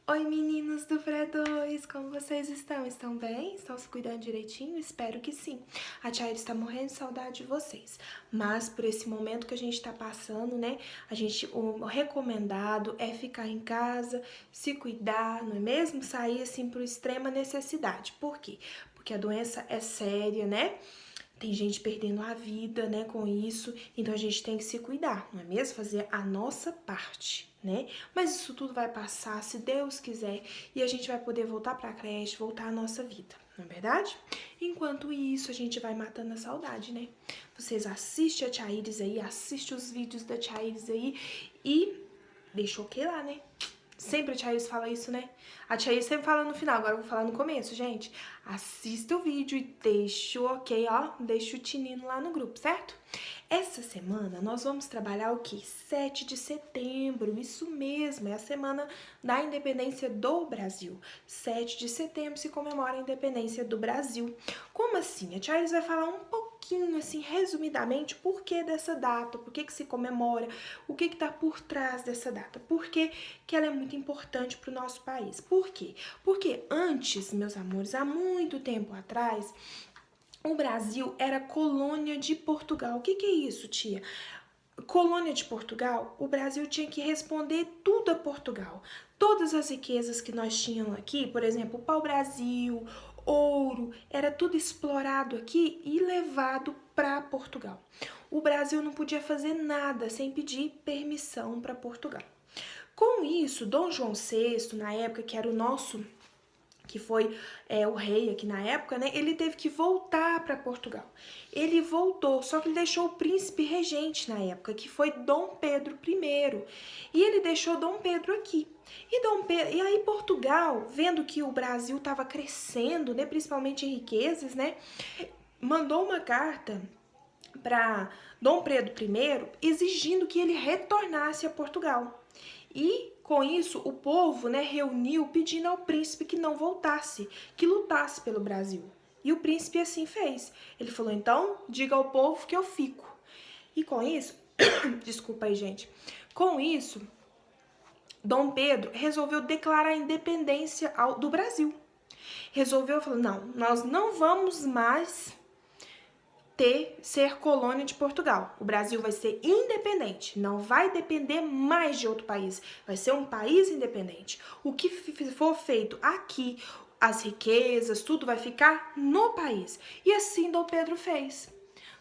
Oi meninos do Pré2, como vocês estão? Estão bem? Estão se cuidando direitinho? Espero que sim. A Tchaira está morrendo de saudade de vocês, mas por esse momento que a gente está passando, né? O recomendado é ficar em casa, se cuidar, não é mesmo? Sair assim por extrema necessidade. Por quê? Porque a doença é séria, né? Tem gente perdendo a vida, né, com isso, então a gente tem que se cuidar, não é mesmo? Fazer a nossa parte, né? Mas isso tudo vai passar, se Deus quiser, e a gente vai poder voltar pra creche, voltar à nossa vida, não é verdade? Enquanto isso, a gente vai matando a saudade, né? Vocês assistem a Tia Iris aí, assistem os vídeos da Tia Iris aí e deixa o que lá, né? Sempre a Tia Iris fala isso, né? A Tia Iris sempre fala no final, agora eu vou falar no começo, gente. Assista o vídeo e deixa o ok, ó. Deixa o tinino lá no grupo, certo? Essa semana nós vamos trabalhar o quê? 7 de setembro, isso mesmo, é a semana da independência do Brasil. 7 de setembro se comemora a independência do Brasil. Como assim? A Tia Iris vai falar um pouquinho, assim, resumidamente, por que dessa data, por que se comemora, o que está por trás dessa data, por que ela é muito importante para o nosso país. Por quê? Porque antes, meus amores, há muito tempo atrás, o Brasil era colônia de Portugal. O que é isso, tia? Colônia de Portugal, o Brasil tinha que responder tudo a Portugal. Todas as riquezas que nós tínhamos aqui, por exemplo, o pau-brasil, ouro, era tudo explorado aqui e levado para Portugal. O Brasil não podia fazer nada sem pedir permissão para Portugal. Com isso, Dom João VI, na época que era o nosso, que foi o rei aqui na época, né? Ele teve que voltar para Portugal. Ele voltou, só que ele deixou o príncipe regente na época, que foi Dom Pedro I. E ele deixou Dom Pedro aqui. E aí Portugal, vendo que o Brasil estava crescendo, né, principalmente em riquezas, né, mandou uma carta para Dom Pedro I exigindo que ele retornasse a Portugal. E com isso o povo, né, reuniu pedindo ao príncipe que não voltasse, que lutasse pelo Brasil. E o príncipe assim fez. Ele falou: então, diga ao povo que eu fico. E com isso, desculpa aí, gente. Com isso, Dom Pedro resolveu declarar a independência do Brasil. Resolveu falar: não, nós não vamos mais ser colônia de Portugal. O Brasil vai ser independente, não vai depender mais de outro país, vai ser um país independente. O que for feito aqui, as riquezas, tudo vai ficar no país. E assim Dom Pedro fez.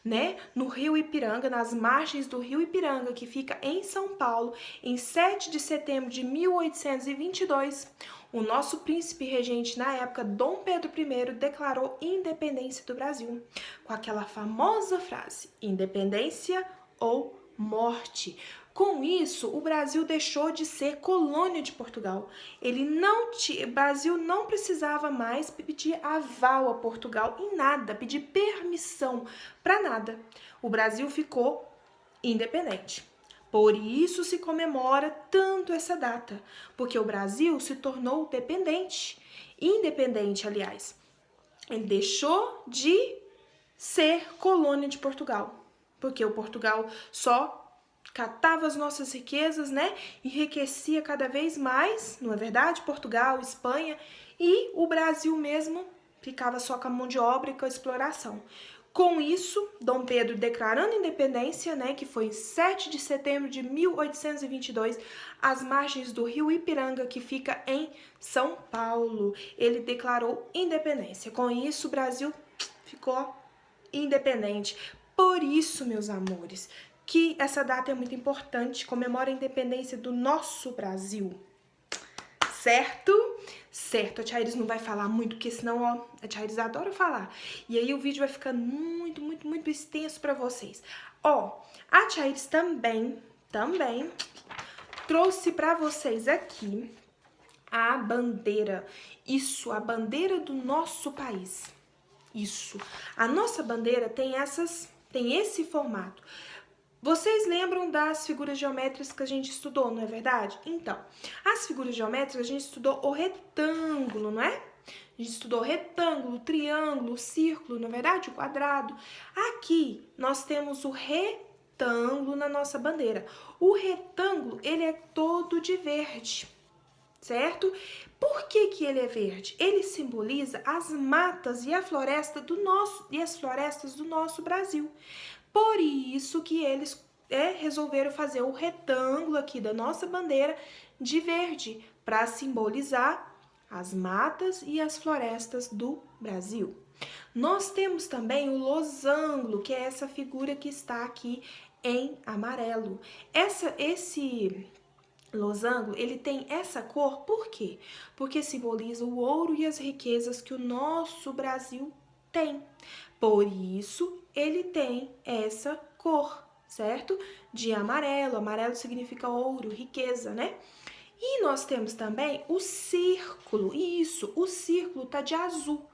Né? No Rio Ipiranga, nas margens do Rio Ipiranga, que fica em São Paulo, em 7 de setembro de 1822, o nosso príncipe regente na época, Dom Pedro I, declarou independência do Brasil, com aquela famosa frase: independência ou morte. Com isso, o Brasil deixou de ser colônia de Portugal. O Brasil não precisava mais pedir aval a Portugal em nada, pedir permissão para nada. O Brasil ficou independente. Por isso se comemora tanto essa data, porque o Brasil se tornou independente, aliás. Ele deixou de ser colônia de Portugal, porque o Portugal só catava as nossas riquezas, né? Enriquecia cada vez mais, não é verdade? Portugal, Espanha, e o Brasil mesmo ficava só com a mão de obra e com a exploração. Com isso, Dom Pedro declarando independência, né, que foi em 7 de setembro de 1822, às margens do Rio Ipiranga, que fica em São Paulo. Ele declarou independência. Com isso, o Brasil ficou independente. Por isso, meus amores, que essa data é muito importante, comemora a independência do nosso Brasil. Certo? Certo, a Tia Iris não vai falar muito, porque senão, ó, a Tia Iris adora falar. E aí o vídeo vai ficando muito extenso pra vocês. Ó, a Tia Iris também trouxe pra vocês aqui a bandeira. Isso, a bandeira do nosso país. Isso. A nossa bandeira tem esse formato. Vocês lembram das figuras geométricas que a gente estudou, não é verdade? Então, as figuras geométricas a gente estudou o retângulo, não é? A gente estudou retângulo, triângulo, círculo, não é verdade? O quadrado. Aqui nós temos o retângulo na nossa bandeira. O retângulo, ele é todo de verde. certo? Por que que ele é verde? Ele simboliza as matas e a floresta as florestas do nosso Brasil. Por isso que eles resolveram fazer o retângulo aqui da nossa bandeira de verde, para simbolizar as matas e as florestas do Brasil. Nós temos também o losango, que é essa figura que está aqui em amarelo. Esse losango, ele tem essa cor, por quê? Porque simboliza o ouro e as riquezas que o nosso Brasil tem. Por isso, ele tem essa cor, certo? De amarelo. Amarelo significa ouro, riqueza, né? E nós temos também o círculo. Isso, o círculo tá de azul.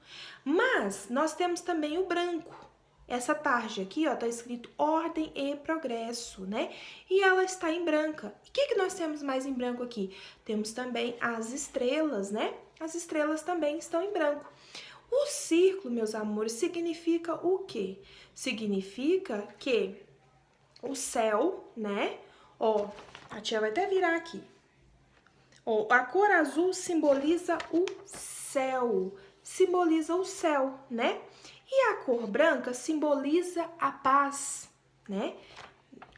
Mas nós temos também o branco. Essa tarja aqui, ó, tá escrito Ordem e Progresso, né? E ela está em branca. E o que nós temos mais em branco aqui? Temos também as estrelas, né? As estrelas também estão em branco. O círculo, meus amores, significa o quê? Significa que o céu, né? Ó, a tia vai até virar aqui. Ó, a cor azul simboliza o céu. Simboliza o céu, né? E a cor branca simboliza a paz, né?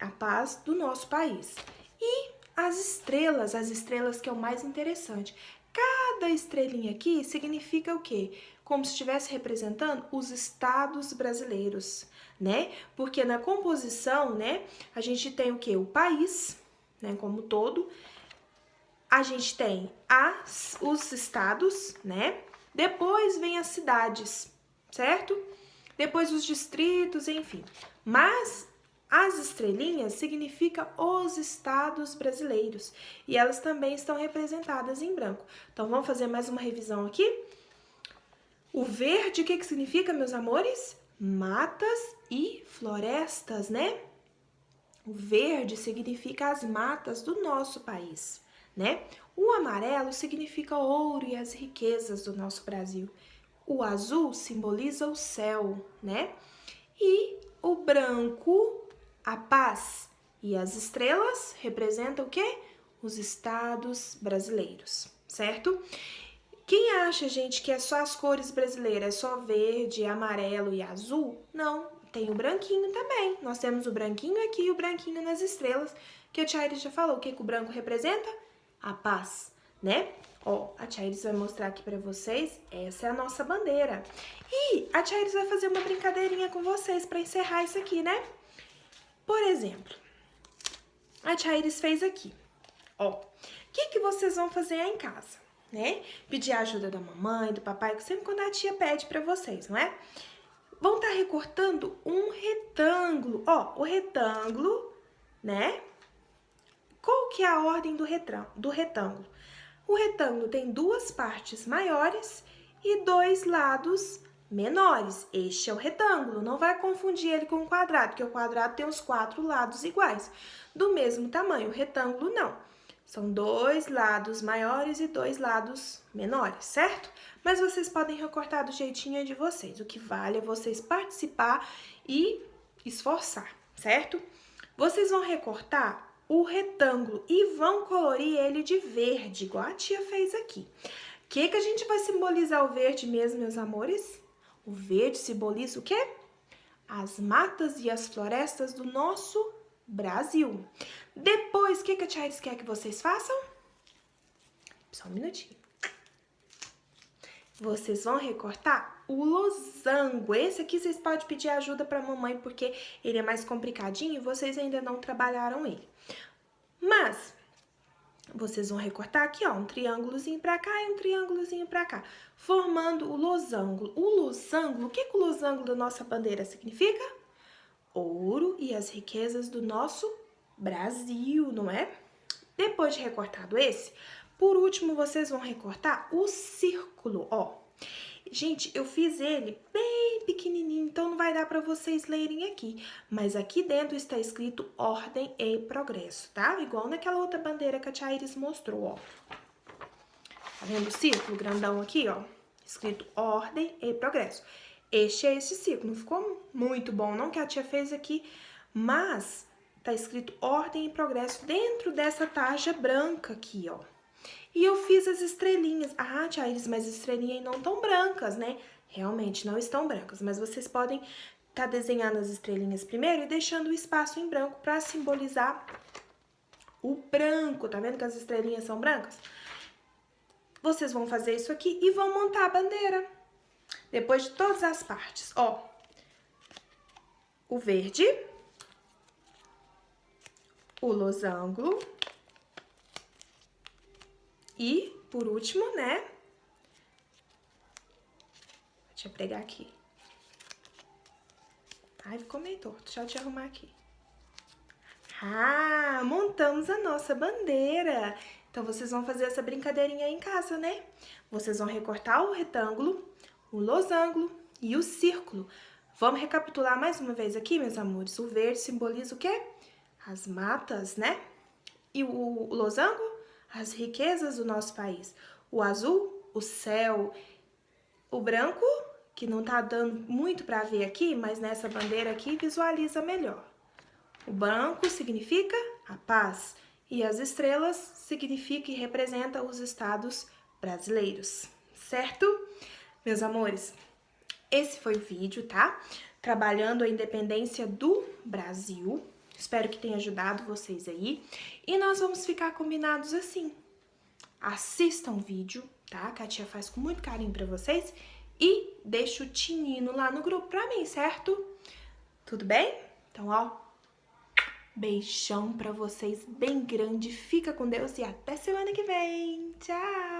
A paz do nosso país. E as estrelas que é o mais interessante. Cada estrelinha aqui significa o quê? Como se estivesse representando os estados brasileiros, né? Porque na composição, né, a gente tem o quê? O país, né, como todo. A gente tem os estados, né? Depois vem as cidades, certo? Depois os distritos, enfim. Mas as estrelinhas significam os estados brasileiros e elas também estão representadas em branco. Então, vamos fazer mais uma revisão aqui? O verde, o que significa, meus amores? Matas e florestas, né? O verde significa as matas do nosso país, né? O amarelo significa ouro e as riquezas do nosso Brasil. O azul simboliza o céu, né? E o branco, a paz. E as estrelas representam o quê? Os estados brasileiros, certo? Quem acha, gente, que é só as cores brasileiras, é só verde, amarelo e azul? Não, tem o branquinho também. Nós temos o branquinho aqui e o branquinho nas estrelas, que a Tia Iris já falou. O que o branco representa? A paz, né? Ó, a Tia Iris vai mostrar aqui pra vocês, essa é a nossa bandeira. E a Tia Iris vai fazer uma brincadeirinha com vocês pra encerrar isso aqui, né? Por exemplo, a Tia Iris fez aqui, ó. O que vocês vão fazer aí em casa, né? Pedir a ajuda da mamãe, do papai, que sempre quando a tia pede pra vocês, não é? Vão estar recortando um retângulo, ó, o retângulo, né? Qual que é a ordem do retângulo? O retângulo tem duas partes maiores e dois lados menores. Este é o retângulo. Não vai confundir ele com o quadrado, porque o quadrado tem os 4 lados iguais, do mesmo tamanho. O retângulo não. São 2 lados maiores e 2 lados menores, certo? Mas vocês podem recortar do jeitinho de vocês. O que vale é vocês participar e esforçar, certo? Vocês vão recortar o retângulo e vão colorir ele de verde, igual a tia fez aqui. O que a gente vai simbolizar o verde mesmo, meus amores? O verde simboliza o quê? As matas e as florestas do nosso Brasil. Depois, o que a tia Iris quer que vocês façam? Só um minutinho. Vocês vão recortar o losango. Esse aqui vocês podem pedir ajuda para a mamãe, porque ele é mais complicadinho e vocês ainda não trabalharam ele. Mas vocês vão recortar aqui, ó, um triângulozinho para cá e um triângulozinho para cá, formando o losango. O losango, o que o losango da nossa bandeira significa? Ouro e as riquezas do nosso Brasil, não é? Depois de recortado esse, por último, vocês vão recortar o círculo, ó. Gente, eu fiz ele bem pequenininho, então não vai dar para vocês lerem aqui. Mas aqui dentro está escrito Ordem e Progresso, tá? Igual naquela outra bandeira que a Tia Iris mostrou, ó. Tá vendo o círculo grandão aqui, ó? Escrito Ordem e Progresso. Este é esse círculo. Não ficou muito bom, não, que a tia fez aqui, mas tá escrito Ordem e Progresso dentro dessa tarja branca aqui, ó. E eu fiz as estrelinhas. Ah, tia Iris, mas as estrelinhas não estão brancas, né? Realmente não estão brancas, mas vocês podem estar desenhando as estrelinhas primeiro e deixando o espaço em branco para simbolizar o branco. Tá vendo que as estrelinhas são brancas? Vocês vão fazer isso aqui e vão montar a bandeira. Depois de todas as partes, ó. O verde, o losango e, por último, né? Deixa eu pregar aqui. Ai, ficou meio torto. Deixa eu te arrumar aqui. Ah, montamos a nossa bandeira. Então, vocês vão fazer essa brincadeirinha aí em casa, né? Vocês vão recortar o retângulo, o losango e o círculo. Vamos recapitular mais uma vez aqui, meus amores. O verde simboliza o quê? As matas, né? E o losango, as riquezas do nosso país. O azul, o céu. O branco, que não tá dando muito para ver aqui, mas nessa bandeira aqui visualiza melhor. O branco significa a paz e as estrelas significa e representa os estados brasileiros, certo? Meus amores, esse foi o vídeo, tá? Trabalhando a independência do Brasil. Espero que tenha ajudado vocês aí. E nós vamos ficar combinados assim. Assistam o vídeo, tá? Que a tia faz com muito carinho pra vocês. E deixa o tinino lá no grupo pra mim, certo? Tudo bem? Então, ó, beijão pra vocês bem grande. Fica com Deus e até semana que vem. Tchau!